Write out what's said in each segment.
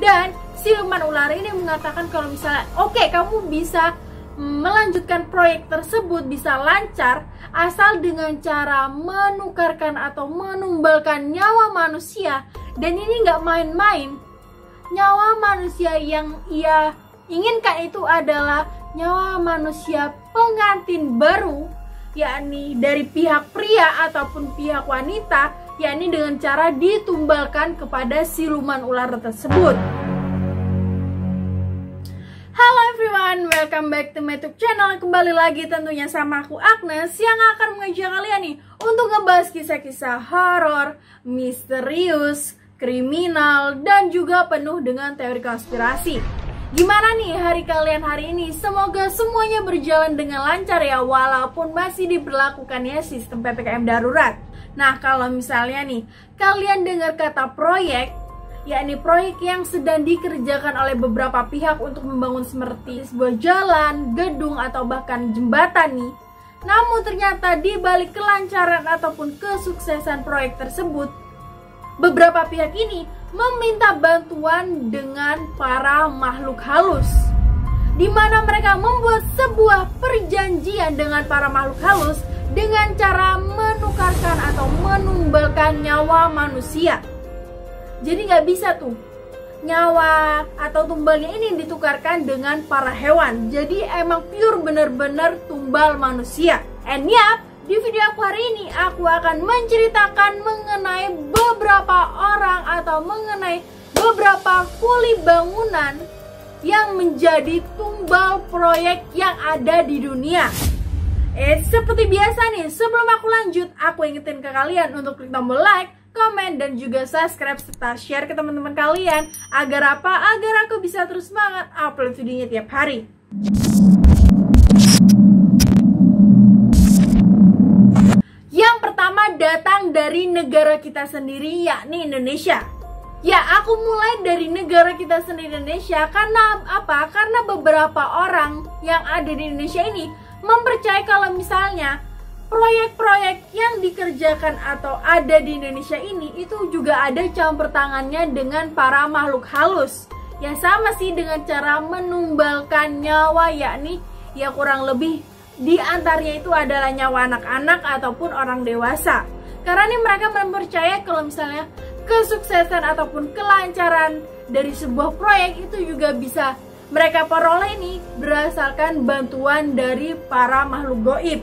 Dan siluman ular ini mengatakan kalau misalnya oke, kamu bisa melanjutkan proyek tersebut, bisa lancar asal dengan cara menukarkan atau menumbalkan nyawa manusia. Dan ini nggak main-main. Nyawa manusia yang ia inginkan itu adalah nyawa manusia pengantin baru, yakni dari pihak pria ataupun pihak wanita, yakni dengan cara ditumbalkan kepada siluman ular tersebut. Halo everyone, welcome back to my YouTube channel. Kembali lagi tentunya sama aku Agnes yang akan mengajak kalian nih untuk ngebahas kisah-kisah horor, misterius, kriminal, dan juga penuh dengan teori konspirasi. Gimana nih hari kalian hari ini? Semoga semuanya berjalan dengan lancar ya, walaupun masih diberlakukannya sistem PPKM darurat. Nah, kalau misalnya nih kalian dengar kata proyek, yakni proyek yang sedang dikerjakan oleh beberapa pihak untuk membangun seperti sebuah jalan, gedung, atau bahkan jembatan nih. Namun ternyata di balik kelancaran ataupun kesuksesan proyek tersebut, beberapa pihak ini meminta bantuan dengan para makhluk halus, di mana mereka membuat sebuah perjanjian dengan para makhluk halus dengan cara menukarkan atau menumbalkan nyawa manusia. Jadi nggak bisa tuh nyawa atau tumbalnya ini ditukarkan dengan para hewan. Jadi emang pure bener-bener tumbal manusia. And yap, di video aku hari ini aku akan menceritakan mengenai beberapa orang atau mengenai beberapa kuli bangunan yang menjadi tumbal proyek yang ada di dunia. Seperti biasa nih, sebelum aku lanjut, aku ingetin ke kalian untuk klik tombol like, komen, dan juga subscribe serta share ke teman-teman kalian. Agar apa? Agar aku bisa terus semangat upload videonya tiap hari. Yang pertama datang dari negara kita sendiri, yakni Indonesia. Ya, aku mulai dari negara kita sendiri, Indonesia. Karena apa? Karena beberapa orang yang ada di Indonesia ini mempercayai kalau misalnya proyek-proyek yang dikerjakan atau ada di Indonesia ini itu juga ada campur tangannya dengan para makhluk halus. Ya sama sih dengan cara menumbalkan nyawa, yakni ya kurang lebih di antaranya itu adalah nyawa anak-anak ataupun orang dewasa. Karena ini mereka mempercayai kalau misalnya kesuksesan ataupun kelancaran dari sebuah proyek itu juga bisa mereka peroleh ini berdasarkan bantuan dari para makhluk gaib.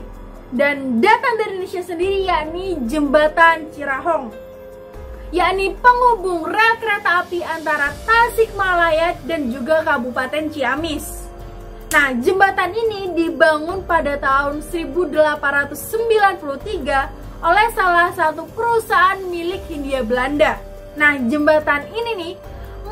Dan datang dari Indonesia sendiri, yakni Jembatan Cirahong, yakni penghubung rel kereta api antara Tasikmalaya dan juga Kabupaten Ciamis. Nah, jembatan ini dibangun pada tahun 1893 oleh salah satu perusahaan milik Hindia Belanda. Nah, jembatan ini nih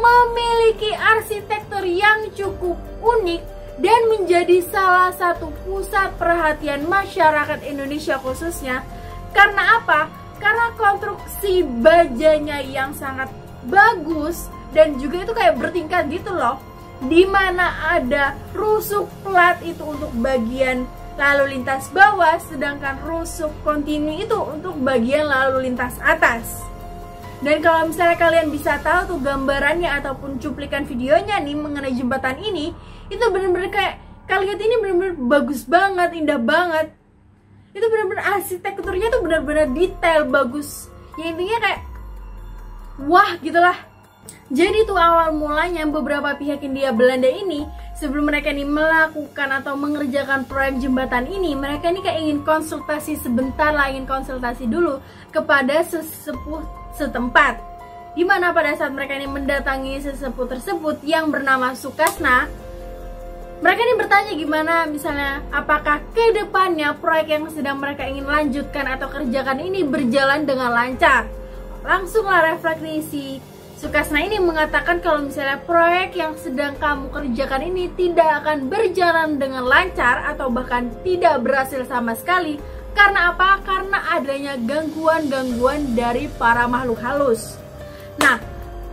memiliki arsitektur yang cukup unik dan menjadi salah satu pusat perhatian masyarakat Indonesia khususnya. Karena apa? Karena konstruksi bajanya yang sangat bagus dan juga itu kayak bertingkat gitu loh. Dimana ada rusuk plat itu untuk bagian lalu lintas bawah, sedangkan rusuk kontinu itu untuk bagian lalu lintas atas. Dan kalau misalnya kalian bisa tahu tuh gambarannya ataupun cuplikan videonya nih mengenai jembatan ini, itu bener-bener kayak kalian ini bener-bener bagus banget, indah banget. Itu bener-bener arsitekturnya tuh bener-bener detail, bagus. Ya intinya kayak wah gitulah. Jadi tuh awal mulanya beberapa pihak Hindia Belanda ini sebelum mereka ini melakukan atau mengerjakan proyek jembatan ini, mereka ini kayak ingin konsultasi sebentar lah, ingin konsultasi dulu kepada sesepuh setempat. Dimana pada saat mereka ini mendatangi sesepuh tersebut yang bernama Sukasna, mereka ini bertanya gimana misalnya apakah ke depannya proyek yang sedang mereka ingin lanjutkan atau kerjakan ini berjalan dengan lancar. Langsunglah refleksi Sukasna ini mengatakan kalau misalnya proyek yang sedang kamu kerjakan ini tidak akan berjalan dengan lancar atau bahkan tidak berhasil sama sekali. Karena apa? Karena adanya gangguan-gangguan dari para makhluk halus. Nah,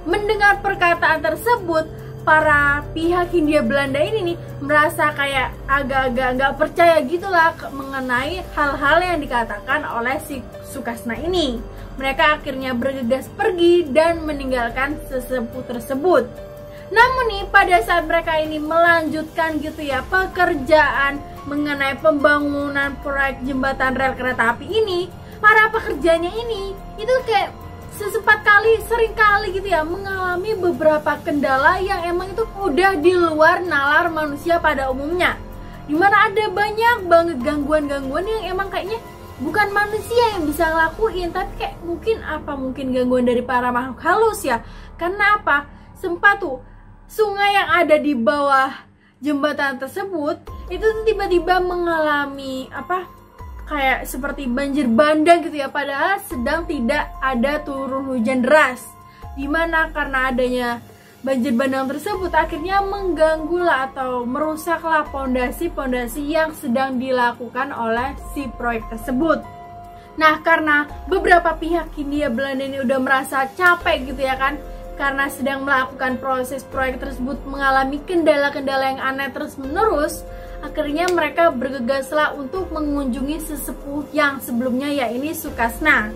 mendengar perkataan tersebut, para pihak Hindia Belanda ini nih merasa kayak agak-agak nggak percaya gitulah mengenai hal-hal yang dikatakan oleh si Sukasna ini. Mereka akhirnya bergegas pergi dan meninggalkan sesepuh tersebut. Namun nih pada saat mereka ini melanjutkan gitu ya pekerjaan mengenai pembangunan proyek jembatan rel kereta api ini, para pekerjanya ini itu kayak sering kali gitu ya mengalami beberapa kendala yang emang itu udah di luar nalar manusia pada umumnya. Dimana ada banyak banget gangguan-gangguan yang emang kayaknya bukan manusia yang bisa ngelakuin, tapi kayak mungkin gangguan dari para makhluk halus ya. Karena apa? Sempat tuh sungai yang ada di bawah jembatan tersebut itu tiba-tiba mengalami kayak seperti banjir bandang gitu ya, padahal sedang tidak ada turun hujan deras. Dimana karena adanya banjir bandang tersebut akhirnya mengganggulah atau merusaklah pondasi-pondasi yang sedang dilakukan oleh si proyek tersebut. Nah, karena beberapa pihak Hindia Belanda ini udah merasa capek gitu ya kan, karena sedang melakukan proses proyek tersebut mengalami kendala-kendala yang aneh terus menerus, akhirnya mereka bergegaslah untuk mengunjungi sesepuh yang sebelumnya, yaitu Sukrasna.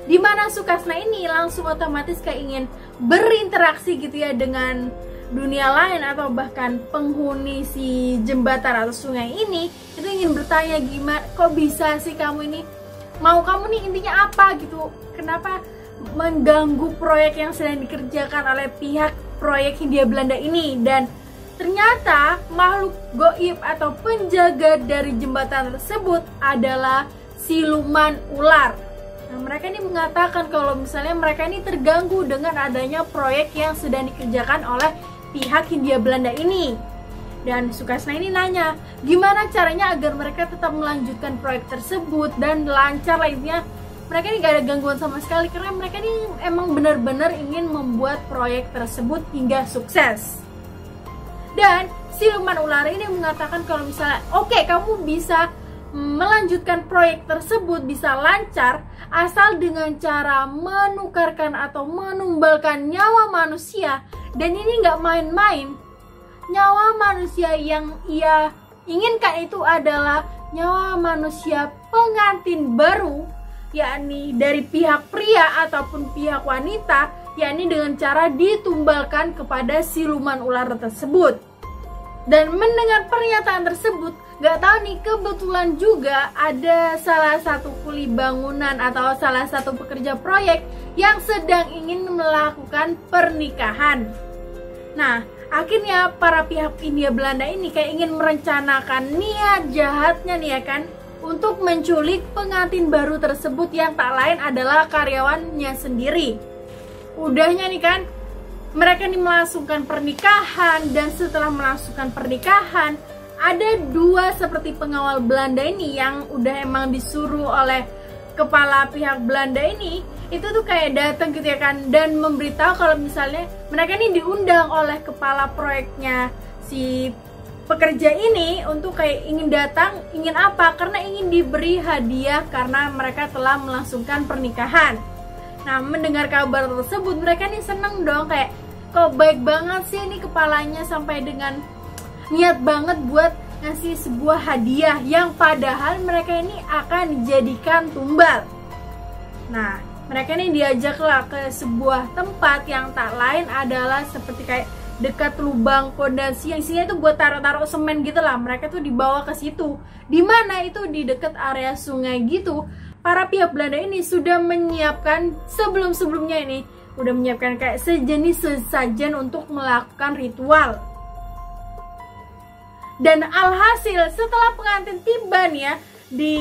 Dimana Sukrasna ini langsung otomatis kayak ingin berinteraksi gitu ya dengan dunia lain atau bahkan penghuni si jembatan atau sungai ini, itu ingin bertanya gimana kok bisa sih kamu ini, mau kamu nih intinya apa gitu, kenapa mengganggu proyek yang sedang dikerjakan oleh pihak proyek Hindia Belanda ini. Dan ternyata makhluk goib atau penjaga dari jembatan tersebut adalah siluman ular. Nah, mereka ini mengatakan kalau misalnya mereka ini terganggu dengan adanya proyek yang sedang dikerjakan oleh pihak Hindia Belanda ini. Dan Sukrasna ini nanya, gimana caranya agar mereka tetap melanjutkan proyek tersebut dan lancar lainnya. Mereka ini gak ada gangguan sama sekali karena mereka ini emang benar-benar ingin membuat proyek tersebut hingga sukses. Dan siluman ular ini mengatakan kalau misalnya oke, kamu bisa melanjutkan proyek tersebut, bisa lancar asal dengan cara menukarkan atau menumbalkan nyawa manusia. Dan ini nggak main-main. Nyawa manusia yang ia inginkan itu adalah nyawa manusia pengantin baru, yakni dari pihak pria ataupun pihak wanita, yakni dengan cara ditumbalkan kepada siluman ular tersebut. Dan mendengar pernyataan tersebut, gak tahu nih, kebetulan juga ada salah satu kuli bangunan atau salah satu pekerja proyek yang sedang ingin melakukan pernikahan. Nah, akhirnya para pihak Hindia Belanda ini kayak ingin merencanakan niat jahatnya nih ya kan, untuk menculik pengantin baru tersebut yang tak lain adalah karyawannya sendiri. Udahnya nih kan, mereka ini melangsungkan pernikahan, dan setelah melangsungkan pernikahan ada dua seperti pengawal Belanda ini yang udah emang disuruh oleh kepala pihak Belanda ini, itu tuh kayak datang gitu ya kan, dan memberitahu kalau misalnya mereka ini diundang oleh kepala proyeknya si pekerja ini untuk kayak ingin datang, ingin apa? Karena ingin diberi hadiah karena mereka telah melangsungkan pernikahan. Nah, mendengar kabar tersebut mereka nih seneng dong, kayak kok baik banget sih ini kepalanya sampai dengan niat banget buat ngasih sebuah hadiah yang padahal mereka ini akan dijadikan tumbal. Nah, mereka ini diajaklah ke sebuah tempat yang tak lain adalah seperti kayak dekat lubang pondasi yang isinya itu buat taruh-taruh semen gitu lah. Mereka tuh dibawa ke situ, dimana itu di dekat area sungai gitu. Para pihak Belanda ini sudah menyiapkan sebelum-sebelumnya ini udah menyiapkan kayak sejenis sesajen untuk melakukan ritual. Dan alhasil setelah pengantin tiba nih ya di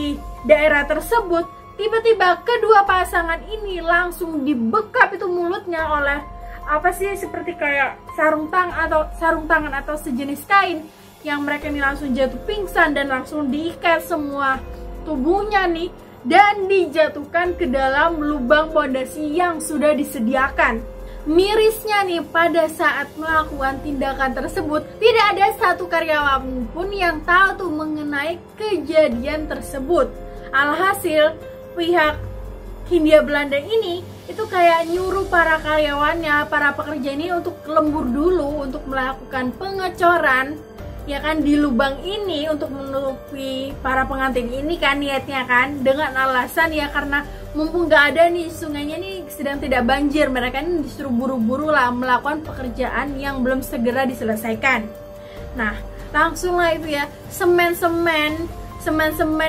daerah tersebut, tiba-tiba kedua pasangan ini langsung dibekap itu mulutnya oleh apa sih seperti kayak sarung tangan atau sejenis kain, yang mereka ini langsung jatuh pingsan dan langsung diikat semua tubuhnya nih dan dijatuhkan ke dalam lubang pondasi yang sudah disediakan. Mirisnya nih, pada saat melakukan tindakan tersebut tidak ada satu karyawan pun yang tahu tuh mengenai kejadian tersebut. Alhasil pihak Hindia Belanda ini itu kayak nyuruh para karyawannya, para pekerja ini untuk lembur dulu untuk melakukan pengecoran ya kan, di lubang ini untuk menutupi para pengantin ini kan niatnya kan, dengan alasan ya karena mumpung gak ada nih sungainya nih sedang tidak banjir, mereka ini disuruh buru-buru lah melakukan pekerjaan yang belum segera diselesaikan. Nah langsung lah itu ya, semen-semen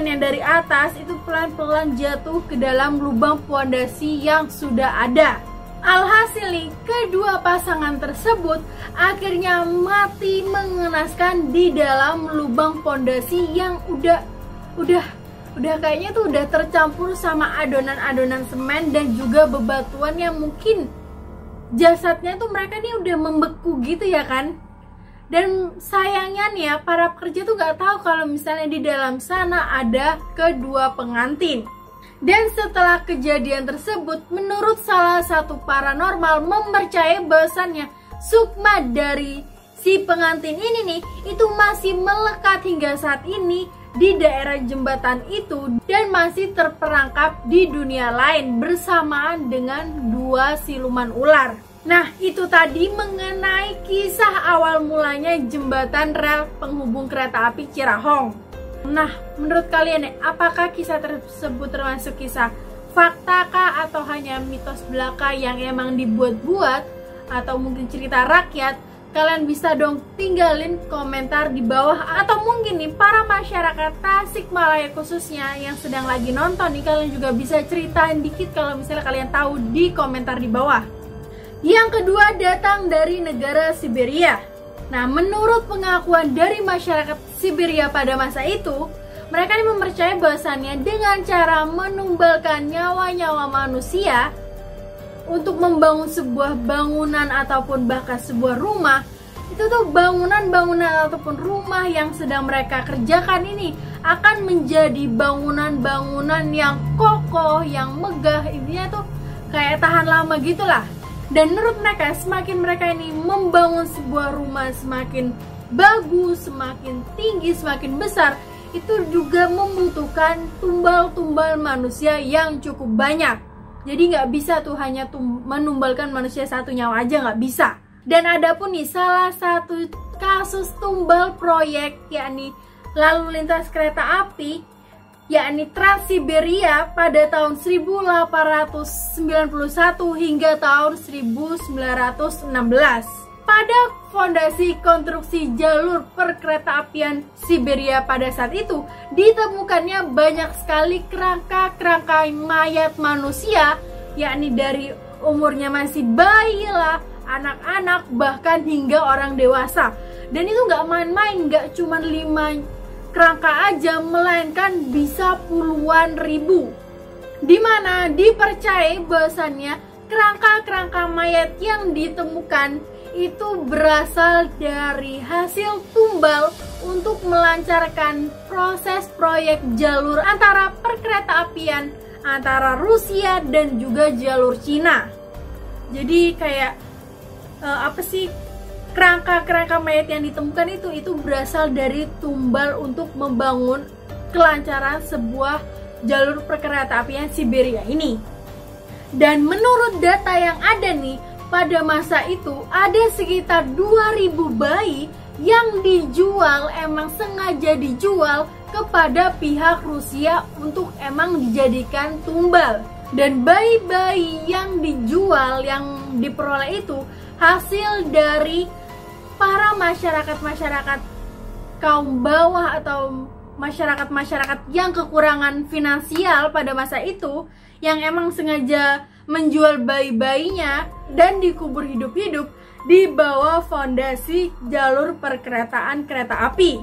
yang dari atas itu pelan-pelan jatuh ke dalam lubang pondasi yang sudah ada. Alhasil nih, kedua pasangan tersebut akhirnya mati mengenaskan di dalam lubang pondasi yang udah kayaknya tuh udah tercampur sama adonan-adonan semen dan juga bebatuan yang mungkin jasadnya tuh mereka nih udah membeku gitu ya kan. Dan sayangnya nih ya, para pekerja tuh gak tahu kalau misalnya di dalam sana ada kedua pengantin. Dan setelah kejadian tersebut, menurut salah satu paranormal mempercayai bahwasannya sukma dari si pengantin ini nih itu masih melekat hingga saat ini di daerah jembatan itu dan masih terperangkap di dunia lain bersamaan dengan dua siluman ular. Nah itu tadi mengenai kisah awal mulanya jembatan rel penghubung kereta api Cirahong. Nah menurut kalian nih, apakah kisah tersebut termasuk kisah fakta kah atau hanya mitos belaka yang emang dibuat-buat atau mungkin cerita rakyat? Kalian bisa dong tinggalin komentar di bawah, atau mungkin nih para masyarakat Tasikmalaya khususnya yang sedang lagi nonton nih, kalian juga bisa ceritain dikit kalau misalnya kalian tahu di komentar di bawah. Yang kedua datang dari negara Siberia. Nah menurut pengakuan dari masyarakat Siberia pada masa itu, mereka ini mempercayai bahwasannya dengan cara menumbalkan nyawa-nyawa manusia untuk membangun sebuah bangunan ataupun bahkan sebuah rumah, itu tuh bangunan-bangunan ataupun rumah yang sedang mereka kerjakan ini akan menjadi bangunan-bangunan yang kokoh, yang megah, intinya tuh kayak tahan lama gitulah. Dan menurut mereka, semakin mereka ini membangun sebuah rumah semakin bagus, semakin tinggi, semakin besar, itu juga membutuhkan tumbal-tumbal manusia yang cukup banyak. Jadi nggak bisa tuh hanya menumbalkan manusia satu nyawa aja, nggak bisa. Dan ada pun nih salah satu kasus tumbal proyek yakni lalu lintas kereta api yakni Trans Siberia pada tahun 1891 hingga tahun 1916. Pada fondasi konstruksi jalur perkeretaapian Siberia pada saat itu ditemukannya banyak sekali kerangka-kerangka mayat manusia, yakni dari umurnya masih bayi lah, anak-anak, bahkan hingga orang dewasa. Dan itu nggak main-main, nggak cuma 5 kerangka aja, melainkan bisa puluhan ribu. Dimana dipercayai bahwasannya kerangka-kerangka mayat yang ditemukan itu berasal dari hasil tumbal untuk melancarkan proses proyek jalur antara perkeretaapian antara Rusia dan juga jalur Cina. Jadi kayak kerangka-kerangka mayat yang ditemukan itu berasal dari tumbal untuk membangun kelancaran sebuah jalur perkeretaapian Siberia ini. Dan menurut data yang ada nih, pada masa itu ada sekitar 2000 bayi yang dijual, emang sengaja dijual kepada pihak Rusia untuk emang dijadikan tumbal. Dan bayi-bayi yang dijual, yang diperoleh itu hasil dari para masyarakat kaum bawah atau masyarakat yang kekurangan finansial pada masa itu, yang emang sengaja menjual bayi-bayinya dan dikubur hidup-hidup di bawah fondasi jalur perkeretaan kereta api.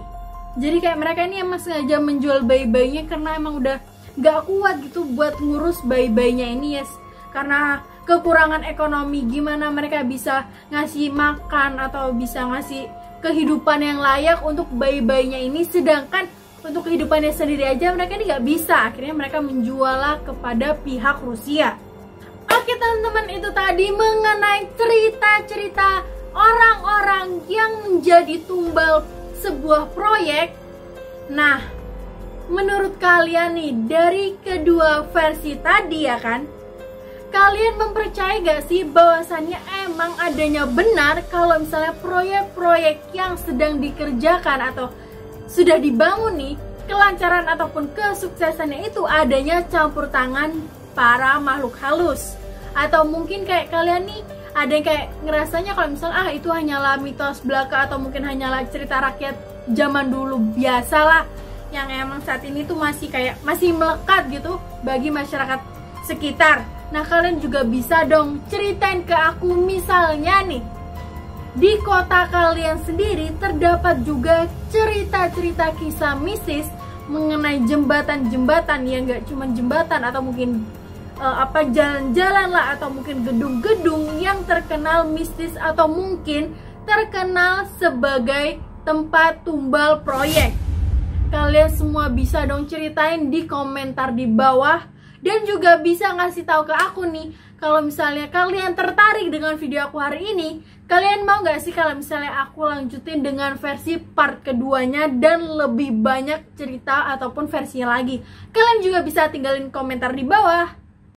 Jadi kayak mereka ini emang sengaja menjual bayi-bayinya karena emang udah gak kuat gitu buat ngurus bayi-bayinya ini, yes. Karena kekurangan ekonomi, gimana mereka bisa ngasih makan atau bisa ngasih kehidupan yang layak untuk bayi-bayinya ini, sedangkan untuk kehidupannya sendiri aja mereka ini nggak bisa. Akhirnya mereka menjualnya kepada pihak Rusia. Oke teman-teman, itu tadi mengenai cerita-cerita orang-orang yang menjadi tumbal sebuah proyek. Nah, menurut kalian nih, dari kedua versi tadi ya kan, Kalian mempercayai gak sih bahwasannya emang adanya benar kalau misalnya proyek-proyek yang sedang dikerjakan atau sudah dibangun nih, kelancaran ataupun kesuksesannya itu adanya campur tangan para makhluk halus? Atau mungkin kayak kalian nih ada yang kayak ngerasanya kalau misalnya itu hanyalah mitos belaka atau mungkin hanyalah cerita rakyat zaman dulu biasalah yang emang saat ini tuh masih melekat gitu bagi masyarakat sekitar. Nah, kalian juga bisa dong ceritain ke aku, misalnya nih di kota kalian sendiri terdapat juga cerita-cerita kisah mistis mengenai jembatan-jembatan yang gak cuma jembatan atau mungkin jalan-jalan lah atau mungkin gedung-gedung yang terkenal mistis atau mungkin terkenal sebagai tempat tumbal proyek. Kalian semua bisa dong ceritain di komentar di bawah. Dan juga bisa ngasih tahu ke aku nih, kalau misalnya kalian tertarik dengan video aku hari ini, kalian mau gak sih kalau misalnya aku lanjutin dengan versi part keduanya dan lebih banyak cerita ataupun versinya lagi? Kalian juga bisa tinggalin komentar di bawah.